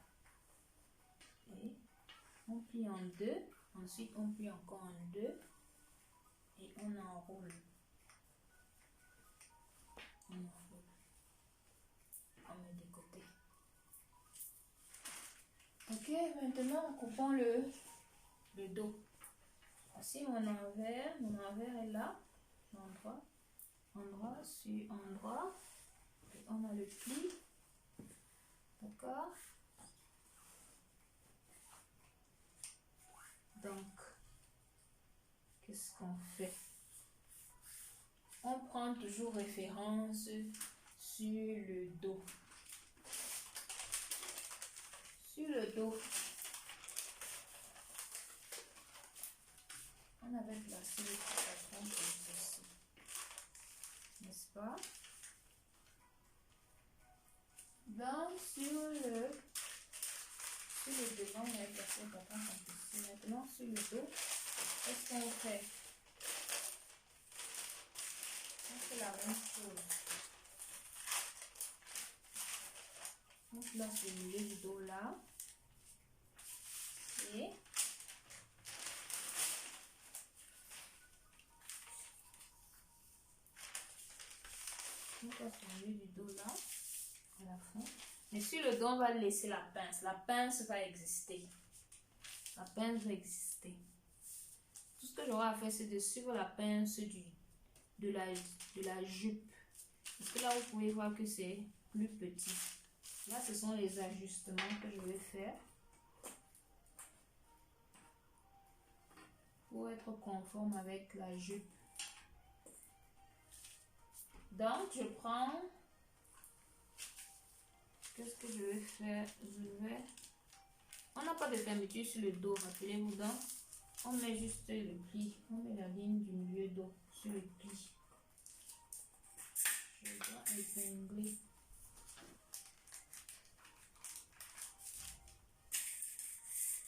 Et on plie en deux. Ensuite, on plie encore en deux. Et on enroule. On enroule. On met des côtés. Ok, maintenant, coupons le dos. Voici mon envers. Mon envers est là. Endroit sur endroit. Et on a le pli. D'accord? Donc, qu'est-ce qu'on fait? On prend toujours référence sur le dos. Sur le dos, on avait placé le patron comme ceci. N'est-ce pas? Donc, sur le devant, on avait placé le patron comme ceci. Maintenant, sur le dos, qu'est-ce qu'on fait? On fait la même chose. On place le milieu du dos là. Et on place le milieu du dos là. À la fin. Mais sur le dos, on va laisser la pince. La pince va exister. La pince va exister. Tout ce que j'aurai à faire, c'est de suivre la pince de la jupe. Parce que là, vous pouvez voir que c'est plus petit. Là, ce sont les ajustements que je vais faire pour être conforme avec la jupe. Donc, je prends... Qu'est-ce que je vais faire? On n'a pas de fermeture sur le dos, rappelez-vous donc. On met juste le pli. On met la ligne du milieu dos sur le pli. Je dois épingler.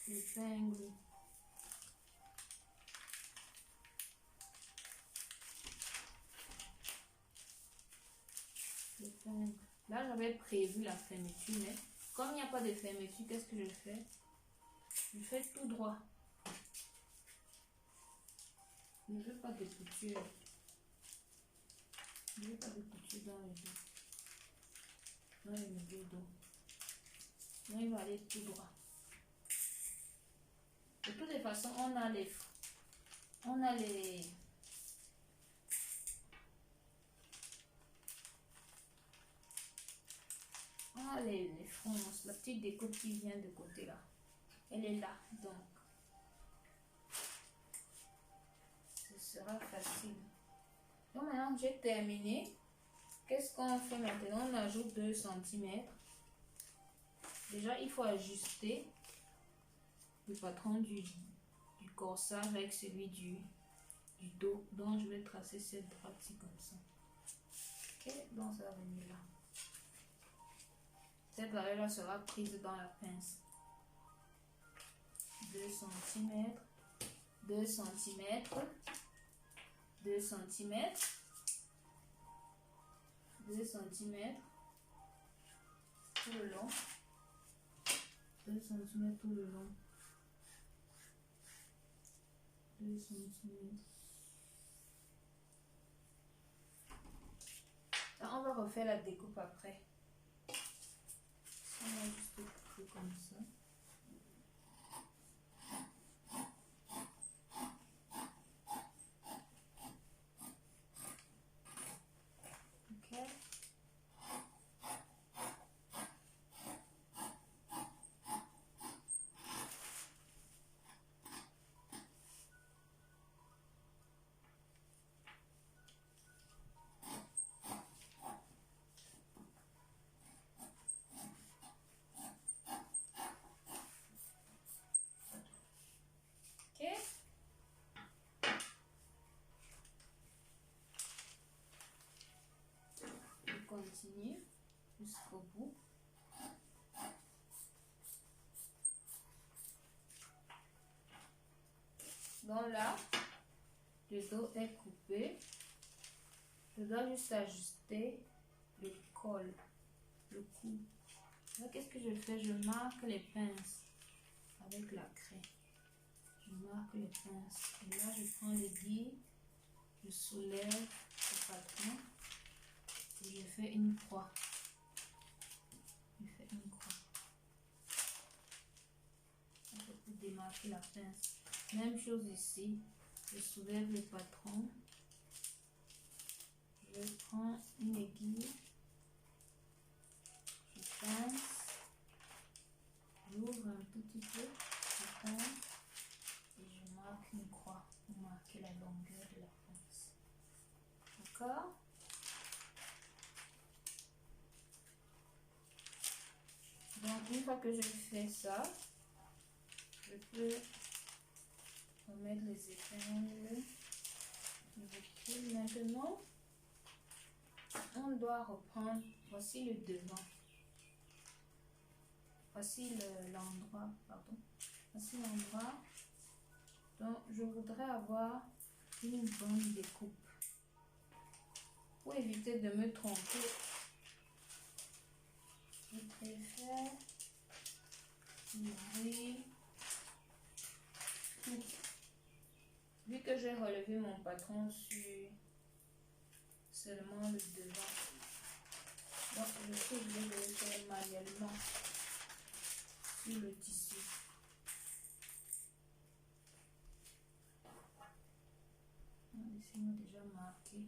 Épingle. Épingle. Là, j'avais prévu la fermeture, mais comme il n'y a pas de fermeture, qu'est-ce que je fais? Je fais tout droit. Je ne veux pas de couture. Je ne veux pas de couture dans le dos. Dans le milieu dos. Donc, il va aller tout droit. De toutes les façons, on a les Ah, les fronces, la petite découpe qui vient de côté là. Elle est là, donc ce sera facile. Donc maintenant que j'ai terminé, qu'est-ce qu'on fait maintenant? On ajoute 2 cm. Déjà, il faut ajuster le patron du corsage avec celui du dos. Donc, je vais tracer cette droite-ci comme ça. Ok, donc ça va venir là. Cette valeur-là sera prise dans la pince. 2 cm, 2 cm, 2 cm, 2 cm, tout le long, 2 cm tout le long, 2 cm. On va refaire la découpe après. On va juste couper comme ça. Continue jusqu'au bout. Donc là, le dos est coupé. Je dois juste ajuster le col, le cou. Là, qu'est-ce que je fais? Je marque les pinces avec la craie. Je marque les pinces. Et là, je prends le guide, je soulève le patron. Et je fais une croix. Je fais une croix. On peut démarquer la pince. Même chose ici. Je soulève le patron. Je prends une aiguille. Je pince. J'ouvre un tout petit peu. Je pince. Et je marque une croix pour marquer la longueur de la pince. D'accord? Donc, une fois que je fais ça, je peux remettre les épingles. Maintenant, on doit reprendre, voici le devant. Voici l'endroit, pardon. Voici l'endroit. Donc, je voudrais avoir une bonne découpe. Pour éviter de me tromper, je préfère ouvrir tout. Vu que j'ai relevé mon patron sur seulement le devant, donc je suis obligée de le faire manuellement sur le tissu. Laissez-moi déjà marquer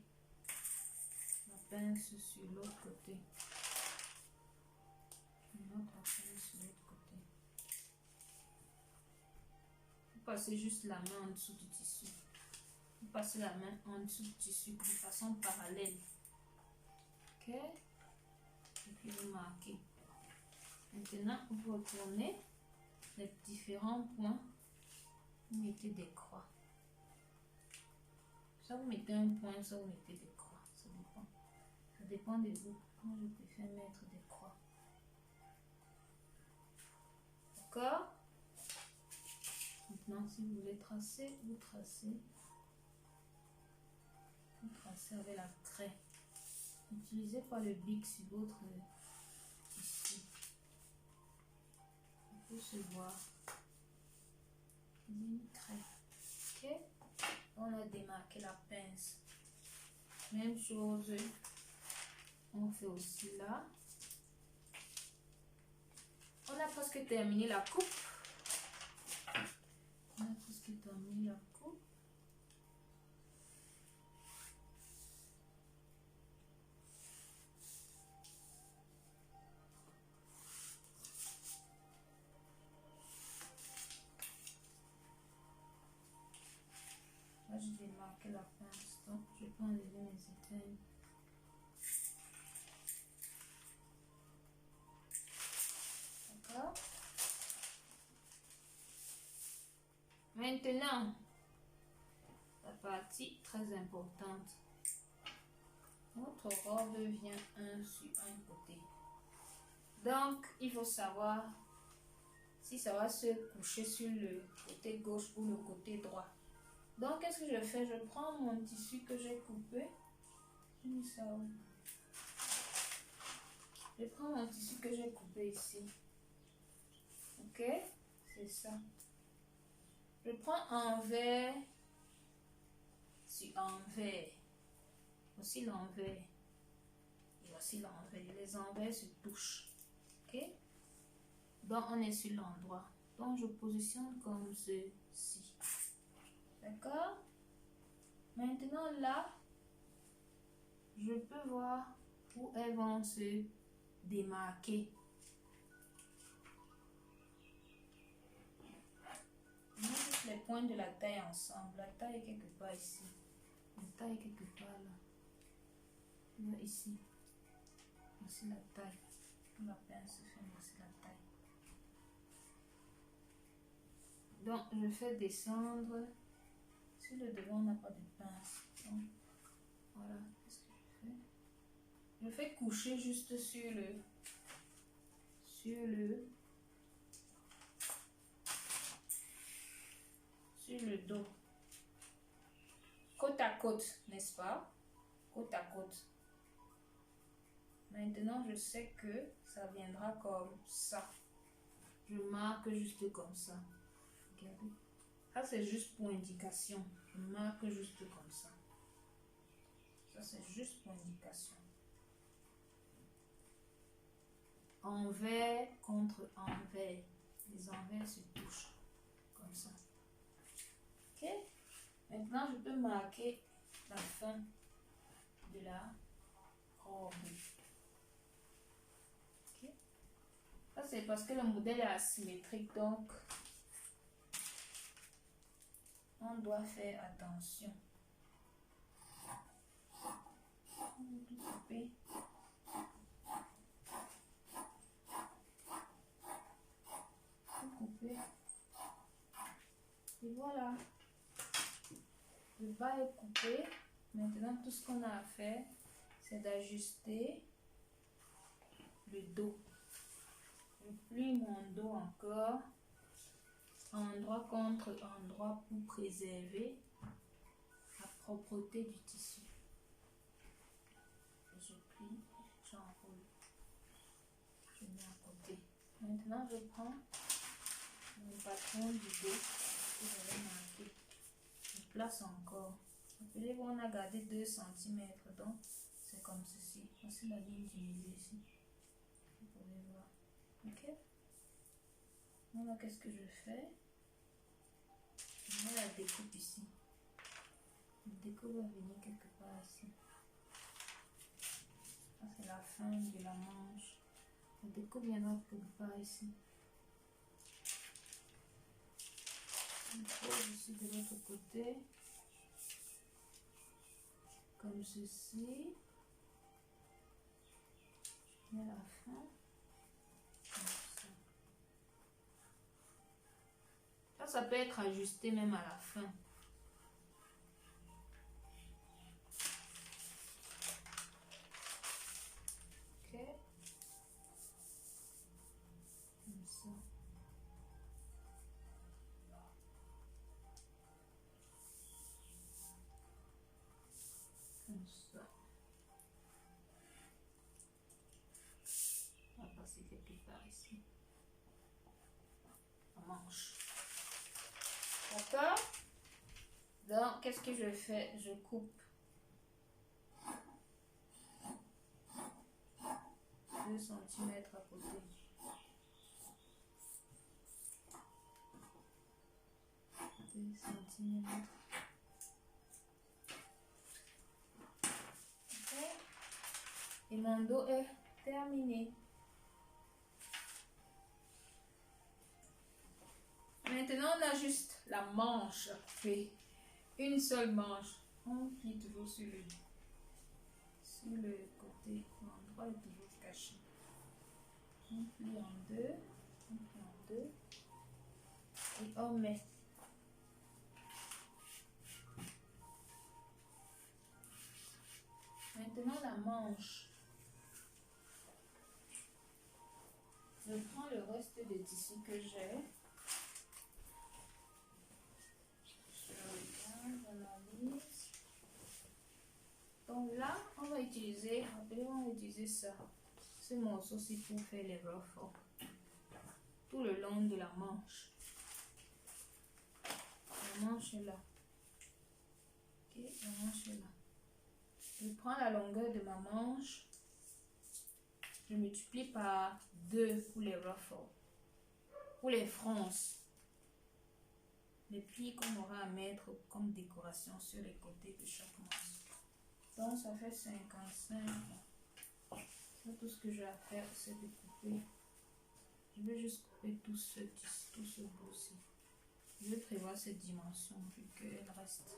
la pince sur l'autre côté. Une autre pince sur l'autre côté. Vous passez juste la main en dessous du tissu. Vous passez la main en dessous du tissu de façon parallèle. Ok? Et puis vous marquez. Maintenant, vous retournez les différents points. Vous mettez des croix. Soit vous mettez un point, soit vous mettez des croix. Ça dépend. Ça dépend de vous. Moi, je préfère mettre des croix. D'accord? Maintenant, si vous voulez tracer, vous tracez. Vous tracez avec la craie. N'utilisez pas le bic sur votre tissu. Il faut se voir. Une craie. Ok? On a démarqué la pince. Même chose. On fait aussi là. On a presque terminé la coupe. On a presque terminé la coupe. marquer la pince. Donc, je peux enlever mes épingles. D'accord? Maintenant, la partie très importante. Notre robe vient un sur un côté. Donc, il faut savoir si ça va se coucher sur le côté gauche ou le côté droit. Donc, qu'est-ce que je fais? Je prends mon tissu que j'ai coupé. Je prends mon tissu que j'ai coupé ici. Ok? C'est ça. Je prends envers sur envers. Voici l'envers. Et voici l'envers. Les envers se touchent. Ok? Donc, on est sur l'endroit. Donc, je positionne comme ceci. D'accord? Maintenant, là, je peux voir où elles vont se démarquer. On met juste les points de la taille ensemble. La taille est quelque part ici. La taille est quelque part là. Là, ici. Voici la taille. La pince fait, voici la taille. Donc, je fais descendre. Sur le devant, on n'a pas de pince. Donc, voilà. Qu'est-ce que je fais? Je fais coucher juste sur le dos. Côte à côte, n'est-ce pas? Côte à côte. Maintenant, je sais que ça viendra comme ça. Je marque juste comme ça. Regardez. Ça, c'est juste pour indication. Je marque juste comme ça. Ça, c'est juste pour indication. Envers contre envers. Les envers se touchent. Comme ça. Ok? Maintenant, je peux marquer la fin de la robe. Ok? Ça, c'est parce que le modèle est asymétrique. Donc, on doit faire attention. On va tout couper. Tout couper. Et voilà. Le bas est coupé. Maintenant, tout ce qu'on a à faire, c'est d'ajuster le dos. Je plie mon dos encore. Endroit contre endroit pour préserver la propreté du tissu. Je plie, j'enroule. Je mets à côté. Maintenant, je prends mon patron du dos que j'avais marqué. Je place encore. Rappelez-vous, on a gardé 2 cm, donc c'est comme ceci. Voici la ligne du milieu ici. Vous pouvez voir. Ok? Voilà, qu'est-ce que je fais? Je mets la découpe ici. La découpe va venir quelque part ici. Ça, c'est la fin de la manche. La découpe viendra quelque part ici. Je pose ici de l'autre côté. Comme ceci. Je mets la fin. Comme ça. Ça peut être ajusté même à la fin. Ok. Comme ça. Comme ça. On va passer quelque part ici. La manche. D'accord? Donc, qu'est-ce que je fais? Je coupe 2 cm à côté. 2 cm. Okay. Et mon dos est terminé. Maintenant, on a juste la manche à couper. une seule manche. On plie toujours sur le côté. L'endroit est toujours caché. On plie en deux. On plie en deux. Et on met. Maintenant la manche. Je prends le reste de tissu que j'ai. Je regarde, j'analyse. Donc là, on va utiliser, rappelez-moi, on va utiliser ça. Ce morceau-ci pour faire les ruffles. Tout le long de la manche. La manche est là. Ok, la manche est là. Je prends la longueur de ma manche. Je multiplie par 2 pour les ruffles. Pour les fronces. Les plis qu'on aura à mettre comme décoration sur les côtés de chaque manche. Donc ça fait 55. C'est tout ce que j'ai à faire, c'est de couper. Je vais juste couper tout ce bout-ci. Je vais prévoir cette dimension vu qu'elle reste.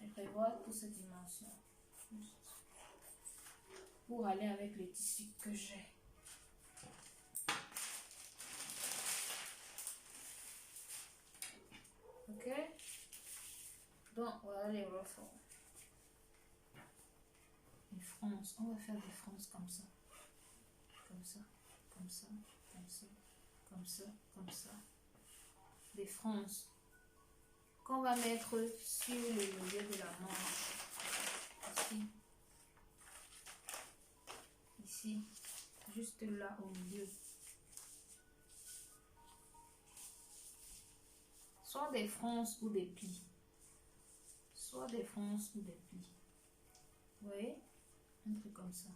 Je prévois toutes ces dimensions. Pour aller avec les tissus que j'ai. Ok? Donc voilà les ruffles. Les fronces. On va faire des fronces comme ça. Comme ça. Comme ça. Comme ça. Comme ça. Comme ça. Des fronces. Qu'on va mettre sur le milieu de la manche. Ici. Ici. Juste là au milieu. Soit des fronces ou des plis. Soit des fronces ou des plis. Vous voyez? Un truc comme ça.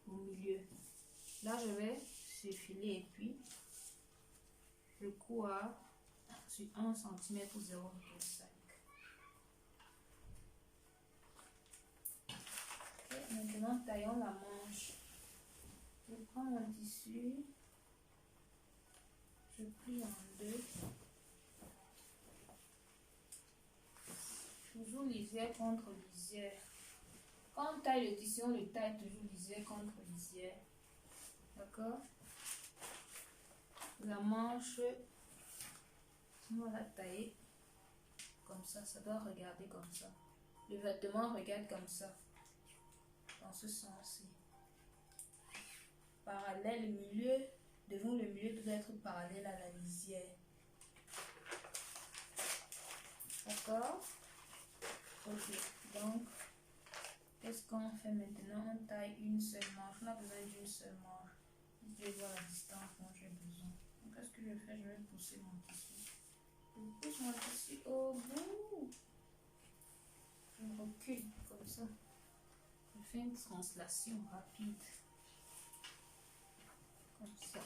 Au milieu. Là, je vais surfiler et puis je couds sur 1 cm ou 0,5. Okay, maintenant, taillons la manche. Je prends mon tissu. Je plie en deux. Toujours lisière contre lisière. Quand on taille le tissu, on le taille toujours lisière contre lisière. D'accord? La manche, on va la tailler comme ça. Ça doit regarder comme ça. Le vêtement regarde comme ça. Dans ce sens-ci. Parallèle, le milieu, devant le milieu doit être parallèle à la lisière. D'accord? Ok, donc, qu'est-ce qu'on fait maintenant? On taille une seule manche. On a besoin d'une seule manche. Je vais voir la distance dont j'ai besoin. Donc, qu'est-ce que je vais faire? Je vais pousser mon tissu. Je pousse mon tissu au bout. Je recule comme ça. Je fais une translation rapide. Comme ça.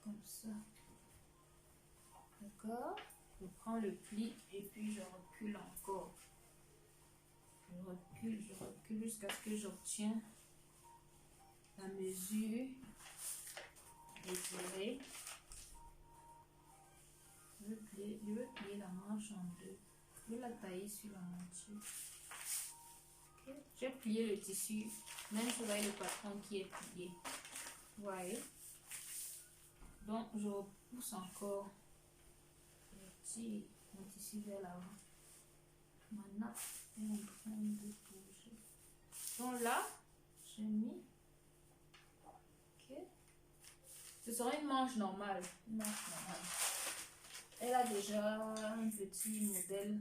Comme ça. D'accord? Je prends le pli et puis je recule encore. Je recule jusqu'à ce que j'obtienne la mesure désirée. Je vais plier la manche en deux. Je vais la tailler sur la moitié. Okay. J'ai plié le tissu. Même vous voyez le patron qui est plié. Vous voyez? Donc je repousse encore. Je tire mon tissu vers l'avant. Ma nappe est en train de bouger. Donc là, j'ai mis. Ok. Ce sera une manche normale. Une manche normale. Elle a déjà un petit modèle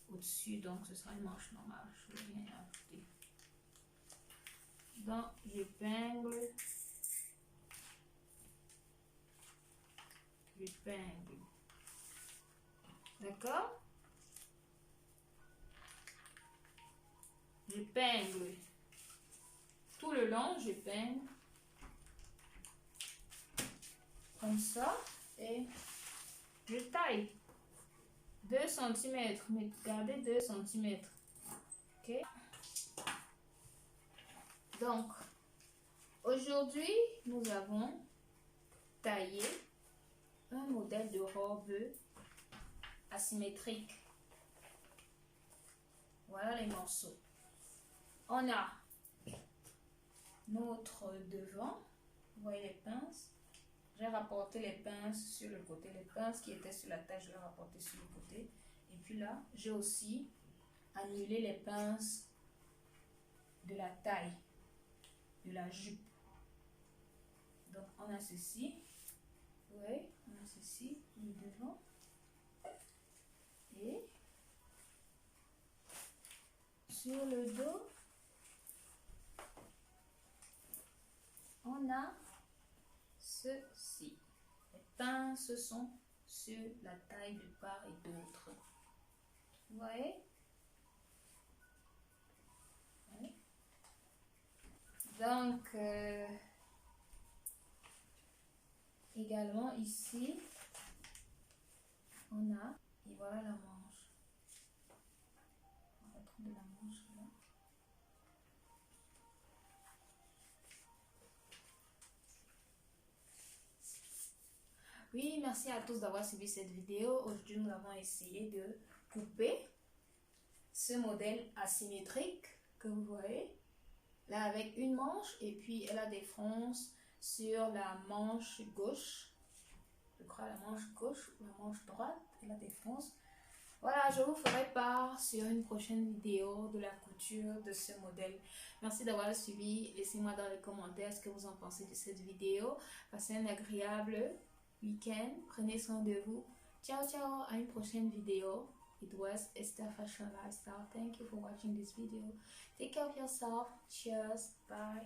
au-dessus, donc ce sera une manche normale. Je vais rien ajouter. Donc, j'épingle. J'épingle. D'accord? J'épingle. Tout le long, j'épingle. Comme ça. Et je taille 2 cm, mais gardez 2 cm. Ok? Donc, Aujourd'hui, nous avons taillé un modèle de robe asymétrique. Voilà les morceaux. On a notre devant. Vous voyez les pinces. J'ai rapporté les pinces sur le côté. Les pinces qui étaient sur la taille, je les ai rapportées sur le côté. Et puis là, j'ai aussi annulé les pinces de la taille, de la jupe. Donc, on a ceci. Oui, on a ceci, le devant. Et sur le dos, on a ceci. Les pinces sont sur la taille de part et d'autre. Vous voyez? Oui. Donc, également ici, on a, et voilà la manche. On va trouver la manche là. Oui, merci à tous d'avoir suivi cette vidéo. Aujourd'hui, nous avons essayé de couper ce modèle asymétrique que vous voyez là avec une manche, et puis elle a des fronces sur la manche gauche. Je crois la manche gauche ou la manche droite, elle a des fronces. Voilà, je vous ferai part sur une prochaine vidéo de la couture de ce modèle. Merci d'avoir suivi. Laissez-moi dans les commentaires ce que vous en pensez de cette vidéo. Passez un agréable week-end. Prenez soin de vous. Ciao, ciao. À une prochaine vidéo. It was Esther Fashion Lifestyle. Thank you for watching this video. Take care of yourself. Cheers. Bye.